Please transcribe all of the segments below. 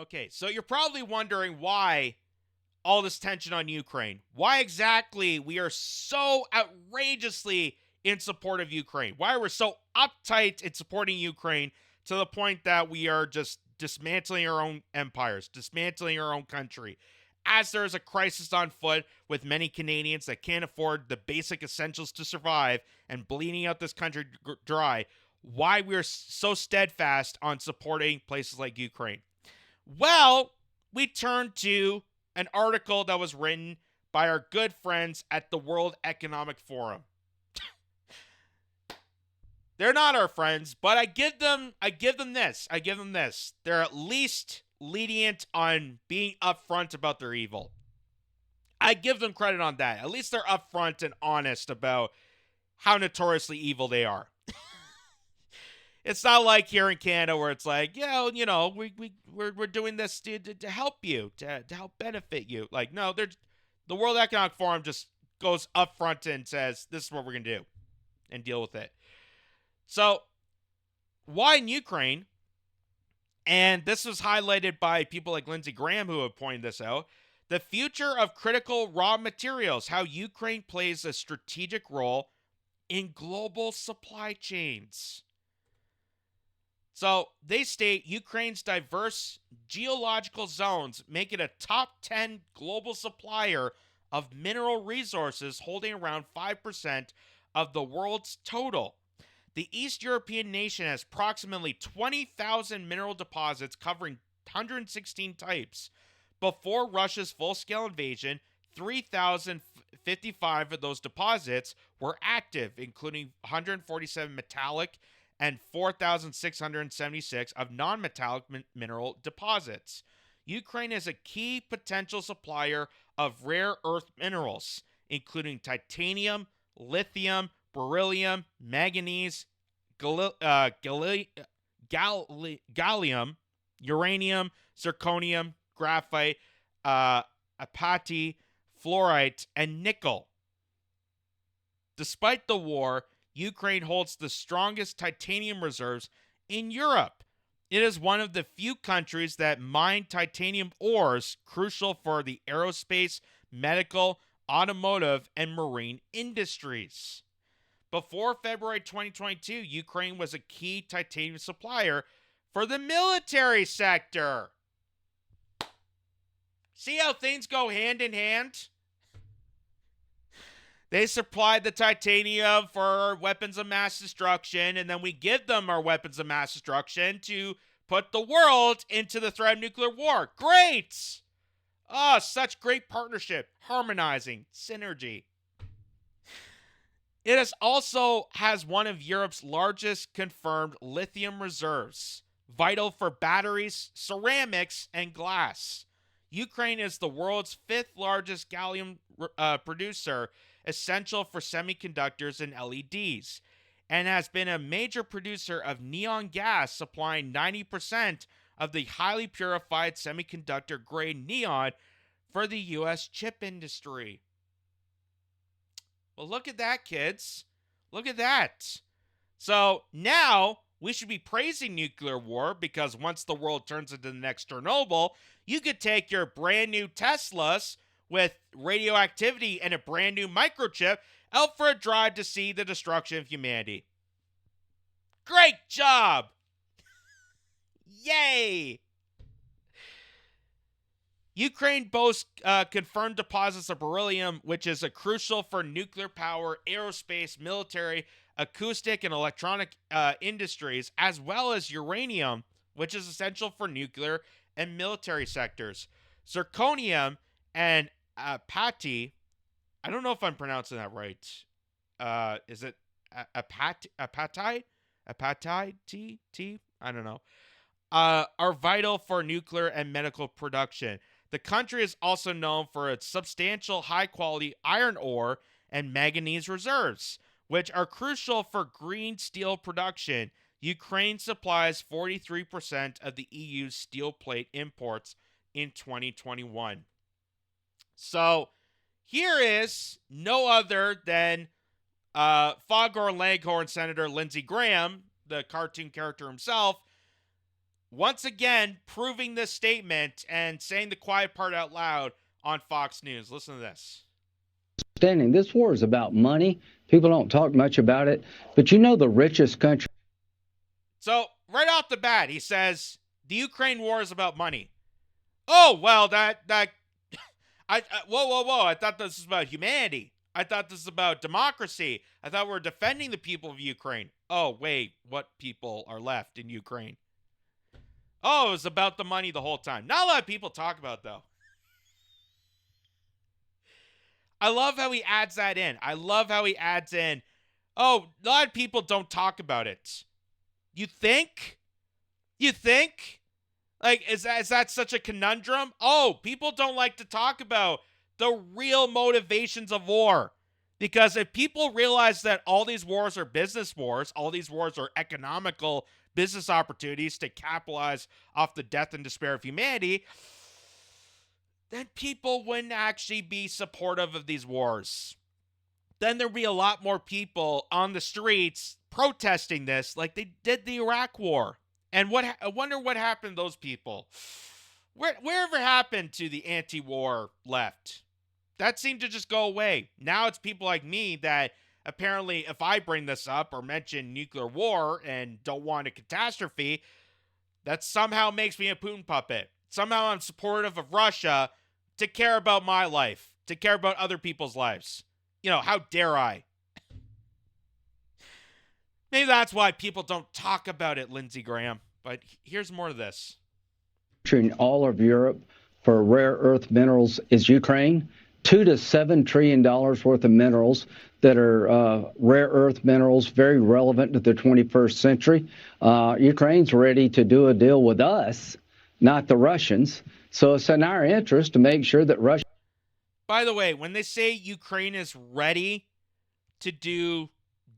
Okay, so you're probably wondering why all this tension on Ukraine. Why exactly we are so outrageously in support of Ukraine. Why we're so uptight in supporting Ukraine to the point that we are just dismantling our own empires, dismantling our own country. As there is a crisis on foot with many Canadians that can't afford the basic essentials to survive and bleeding out this country dry, why we're so steadfast on supporting places like Ukraine. Well, we turn to an article that was written by our good friends at the World Economic Forum. They're not our friends, but I give them this. They're at least lenient on being upfront about their evil. I give them credit on that. At least they're upfront and honest about how notoriously evil they are. It's not like here in Canada where it's like, yeah, you know, we're doing this to help you, to help benefit you. Like, no, the World Economic Forum just goes up front and says, this is what we're going to do and deal with it. So, why in Ukraine? And this was highlighted by people like Lindsey Graham who have pointed this out. The future of critical raw materials, how Ukraine plays a strategic role in global supply chains. So they state Ukraine's diverse geological zones make it a top 10 global supplier of mineral resources, holding around 5% of the world's total. The East European nation has approximately 20,000 mineral deposits covering 116 types. Before Russia's full-scale invasion, 3,055 of those deposits were active, including 147 metallic and 4,676 of non-metallic mineral deposits. Ukraine is a key potential supplier of rare earth minerals, including titanium, lithium, beryllium, manganese, gallium, uranium, zirconium, graphite, apatite, fluorite, and nickel. Despite the war, Ukraine holds the strongest titanium reserves in Europe. It is one of the few countries that mine titanium ores crucial for the aerospace, medical, automotive, and marine industries. Before February 2022, Ukraine was a key titanium supplier for the military sector. See how things go hand in hand? They supplied the titanium for weapons of mass destruction, and then we give them our weapons of mass destruction to put the world into the threat of nuclear war. Great! Oh, such great partnership, harmonizing, synergy. It also has one of Europe's largest confirmed lithium reserves, vital for batteries, ceramics, and glass. Ukraine is the world's 5th largest gallium producer, essential for semiconductors and LEDs, and has been a major producer of neon gas, supplying 90% of the highly purified semiconductor-grade neon for the U.S. chip industry. Well, look at that, kids. Look at that. So now we should be praising nuclear war because once the world turns into the next Chernobyl, you could take your brand new Teslas with radioactivity and a brand new microchip out for a drive to see the destruction of humanity. Great job! Yay! Ukraine boasts confirmed deposits of beryllium, which is crucial for nuclear power, aerospace, military, acoustic, and electronic industries, as well as uranium, which is essential for nuclear and military sectors. Zirconium and apatite, I don't know if I'm pronouncing that right. Is it apatite? Apatite? I don't know. Are vital for nuclear and medical production. The country is also known for its substantial high-quality iron ore and manganese reserves, which are crucial for green steel production. Ukraine supplies 43% of the EU's steel plate imports in 2021. So, here is no other than Foghorn Leghorn Senator Lindsey Graham, the cartoon character himself, once again proving this statement and saying the quiet part out loud on Fox News. Listen to this. This war is about money. People don't talk much about it, but you know the richest country. So right off the bat, he says the Ukraine war is about money. Oh well, whoa! I thought this was about humanity. I thought this was about democracy. I thought we were defending the people of Ukraine. Oh wait, what people are left in Ukraine? Oh, it was about the money the whole time. Not a lot of people talk about it, though. I love how he adds that in. I love how he adds in, oh, a lot of people don't talk about it. You think? You think? Like, is that such a conundrum? Oh, people don't like to talk about the real motivations of war. Because if people realize that all these wars are business wars, all these wars are economical business opportunities to capitalize off the death and despair of humanity, then people wouldn't actually be supportive of these wars. Then there'd be a lot more people on the streets protesting this like they did the Iraq War. And I wonder what happened to those people. Wherever happened to the anti-war left? That seemed to just go away. Now it's people like me that apparently if I bring this up or mention nuclear war and don't want a catastrophe, that somehow makes me a Putin puppet. Somehow I'm supportive of Russia to care about my life, to care about other people's lives. You know, how dare I? Maybe that's why people don't talk about it, Lindsey Graham. But here's more of this. In all of Europe for rare earth minerals is Ukraine. $2 to $7 trillion worth of minerals that are rare earth minerals, very relevant to the 21st century. Ukraine's ready to do a deal with us, not the Russians. So it's in our interest to make sure that Russia. By the way, when they say Ukraine is ready to do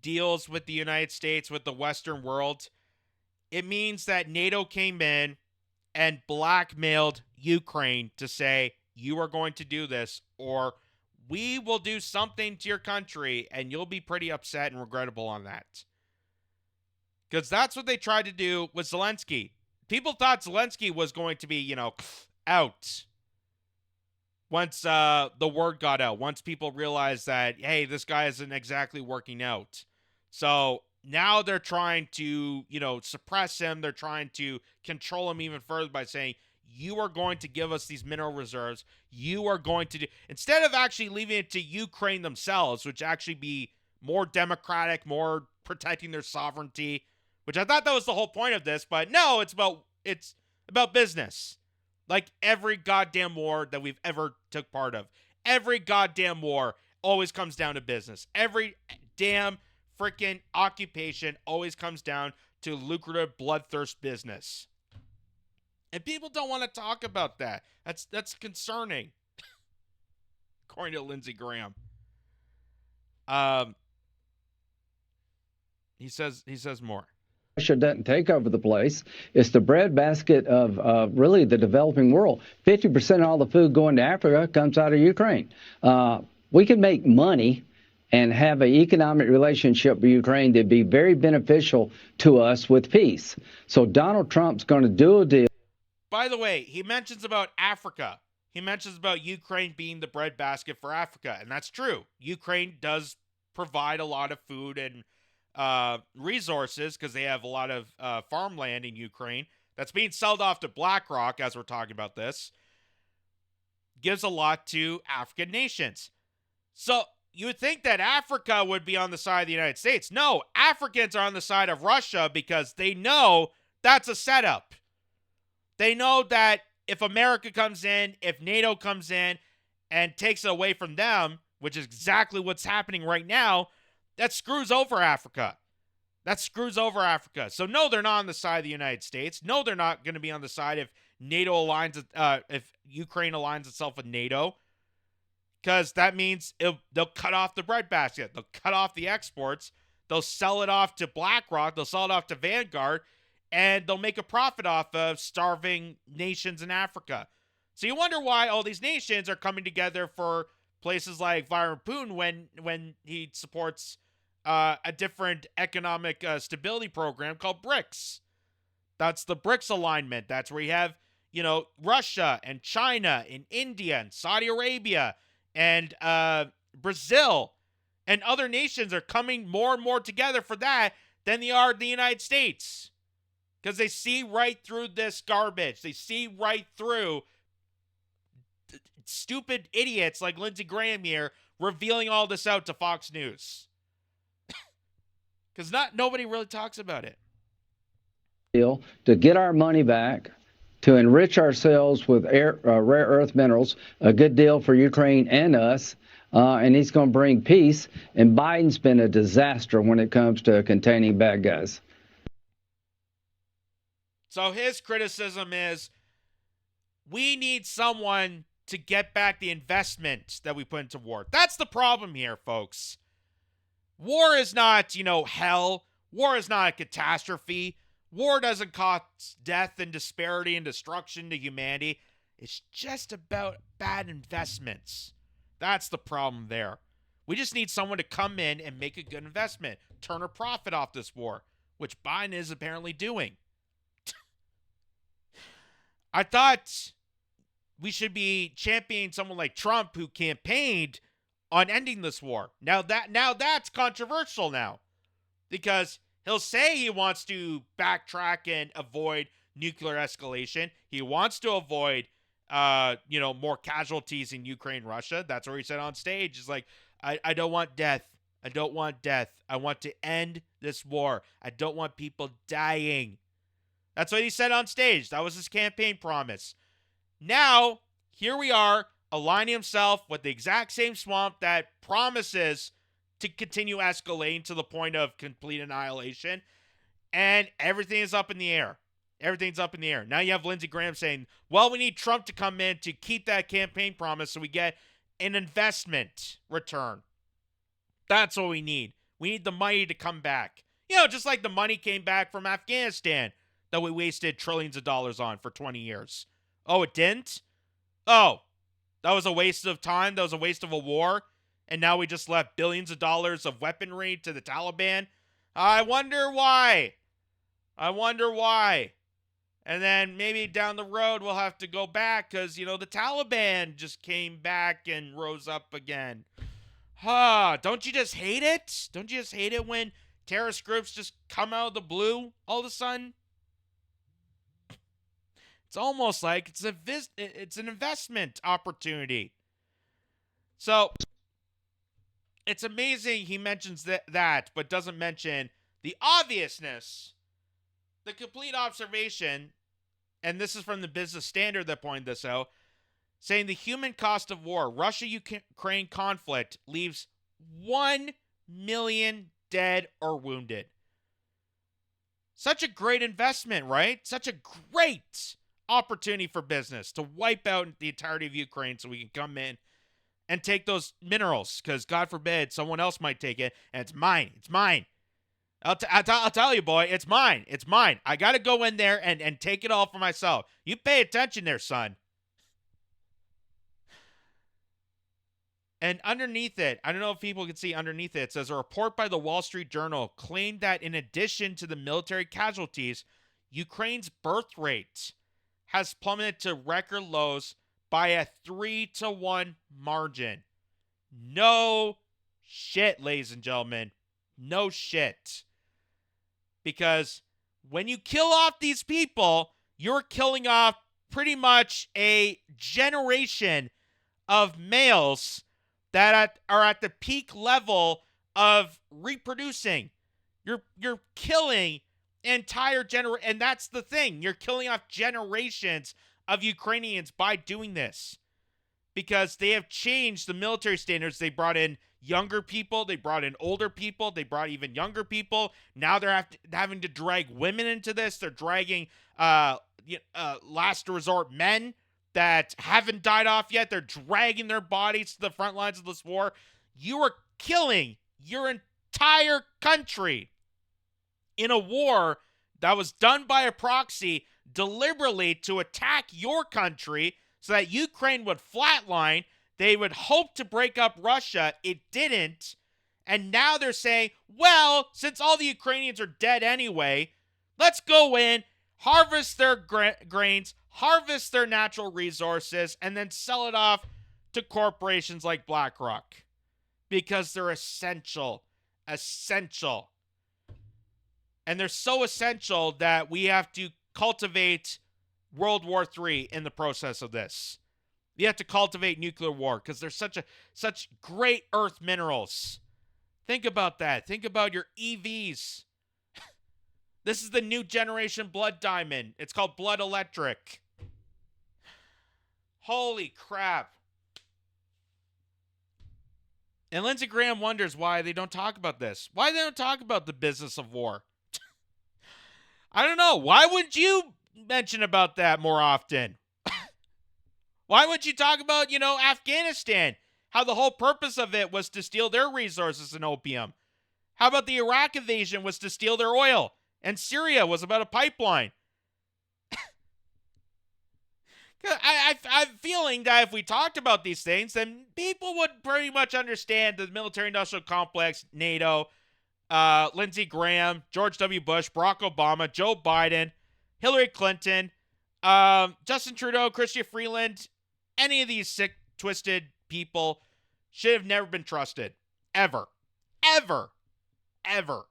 deals with the United States, with the Western world, it means that NATO came in and blackmailed Ukraine to say, you are going to do this, or we will do something to your country, and you'll be pretty upset and regrettable on that. Because that's what they tried to do with Zelensky. People thought Zelensky was going to be, out once the word got out, once people realized that, hey, this guy isn't exactly working out. So now they're trying to, suppress him. They're trying to control him even further by saying, you are going to give us these mineral reserves. You are going to do, instead of actually leaving it to Ukraine themselves, which actually be more democratic, more protecting their sovereignty, which I thought that was the whole point of this, but no, it's about business. Like every goddamn war that we've ever took part of. Every goddamn war always comes down to business. Every damn freaking occupation always comes down to lucrative bloodthirst business. And people don't want to talk about that. That's concerning. According to Lindsey Graham. He says more. Russia doesn't take over the place. It's the breadbasket of really the developing world. 50% of all the food going to Africa comes out of Ukraine. We can make money and have an economic relationship with Ukraine that'd be very beneficial to us with peace. So Donald Trump's going to do a deal. By the way, he mentions about Africa. He mentions about Ukraine being the breadbasket for Africa, and that's true. Ukraine does provide a lot of food and resources because they have a lot of farmland in Ukraine that's being sold off to BlackRock, as we're talking about this. Gives a lot to African nations. So you would think that Africa would be on the side of the United States. No, Africans are on the side of Russia because they know that's a setup. They know that if America comes in, if NATO comes in and takes it away from them, which is exactly what's happening right now, that screws over Africa. That screws over Africa. So no, they're not on the side of the United States. No, they're not going to be on the side if if Ukraine aligns itself with NATO. Because that means they'll cut off the breadbasket. They'll cut off the exports. They'll sell it off to BlackRock. They'll sell it off to Vanguard. And they'll make a profit off of starving nations in Africa. So you wonder why all these nations are coming together for places like Vladimir Putin when he supports a different economic stability program called BRICS. That's the BRICS alignment. That's where you have, Russia and China and India and Saudi Arabia and Brazil and other nations are coming more and more together for that than they are the United States. Because they see right through this garbage. They see right through stupid idiots like Lindsey Graham here revealing all this out to Fox News. Because nobody really talks about it. To get our money back, to enrich ourselves with rare earth minerals, a good deal for Ukraine and us, and he's going to bring peace. And Biden's been a disaster when it comes to containing bad guys. So his criticism is, we need someone to get back the investment that we put into war. That's the problem here, folks. War is not, hell. War is not a catastrophe. War doesn't cause death and disparity and destruction to humanity. It's just about bad investments. That's the problem there. We just need someone to come in and make a good investment, turn a profit off this war, which Biden is apparently doing. I thought we should be championing someone like Trump who campaigned on ending this war. Now that's controversial now, because he'll say he wants to backtrack and avoid nuclear escalation. He wants to avoid, more casualties in Ukraine, Russia. That's what he said on stage. He's like, I don't want death. I don't want death. I want to end this war. I don't want people dying. That's what he said on stage. That was his campaign promise. Now, here we are, aligning himself with the exact same swamp that promises to continue escalating to the point of complete annihilation. And everything is up in the air. Everything's up in the air. Now you have Lindsey Graham saying, well, we need Trump to come in to keep that campaign promise so we get an investment return. That's what we need. We need the money to come back. Just like the money came back from Afghanistan that we wasted trillions of dollars on for 20 years. Oh, it didn't? Oh, that was a waste of time. That was a waste of a war. And now we just left billions of dollars of weaponry to the Taliban. I wonder why. And then maybe down the road we'll have to go back because, the Taliban just came back and rose up again. Don't you just hate it? Don't you just hate it when terrorist groups just come out of the blue all of a sudden? It's almost like it's an investment opportunity. So it's amazing he mentions that, but doesn't mention the obviousness, the complete observation, and this is from the Business Standard that pointed this out, saying the human cost of war, Russia-Ukraine conflict, leaves 1 million dead or wounded. Such a great investment, right? Such a great opportunity for business to wipe out the entirety of Ukraine so we can come in and take those minerals, because God forbid someone else might take it, and it's mine. I'll tell you, boy, it's mine. I got to go in there and take it all for myself. You pay attention there, son. And underneath it, I don't know if people can see underneath it says a report by the Wall Street Journal claimed that in addition to the military casualties, Ukraine's birth rate has plummeted to record lows by a 3-to-1 margin. No shit, ladies and gentlemen. No shit. Because when you kill off these people, you're killing off pretty much a generation of males that are at the peak level of reproducing. You're killing entire generation, and that's the thing. You're killing off generations of Ukrainians by doing this, because they have changed the military standards. They brought in younger people, they brought in older people, they brought even younger people. Now they're having to drag women into this. They're dragging last resort men that haven't died off yet. They're dragging their bodies to the front lines of this war. You are killing your entire country in a war that was done by a proxy deliberately to attack your country so that Ukraine would flatline. They would hope to break up Russia. It didn't. And now they're saying, well, since all the Ukrainians are dead anyway, let's go in, harvest their grains, harvest their natural resources, and then sell it off to corporations like BlackRock because they're essential. Essential. And they're so essential that we have to cultivate World War III in the process of this. You have to cultivate nuclear war because they're such great earth minerals. Think about that. Think about your EVs. This is the new generation blood diamond. It's called Blood Electric. Holy crap. And Lindsey Graham wonders why they don't talk about this. Why they don't talk about the business of war. I don't know. Why wouldn't you mention about that more often? Why wouldn't you talk about, Afghanistan? How the whole purpose of it was to steal their resources and opium. How about the Iraq invasion was to steal their oil? And Syria was about a pipeline. I'm feeling that if we talked about these things, then people would pretty much understand the military-industrial complex, NATO, Lindsey Graham, George W. Bush, Barack Obama, Joe Biden, Hillary Clinton, Justin Trudeau, Chrystia Freeland. Any of these sick, twisted people should have never been trusted. Ever. Ever. Ever.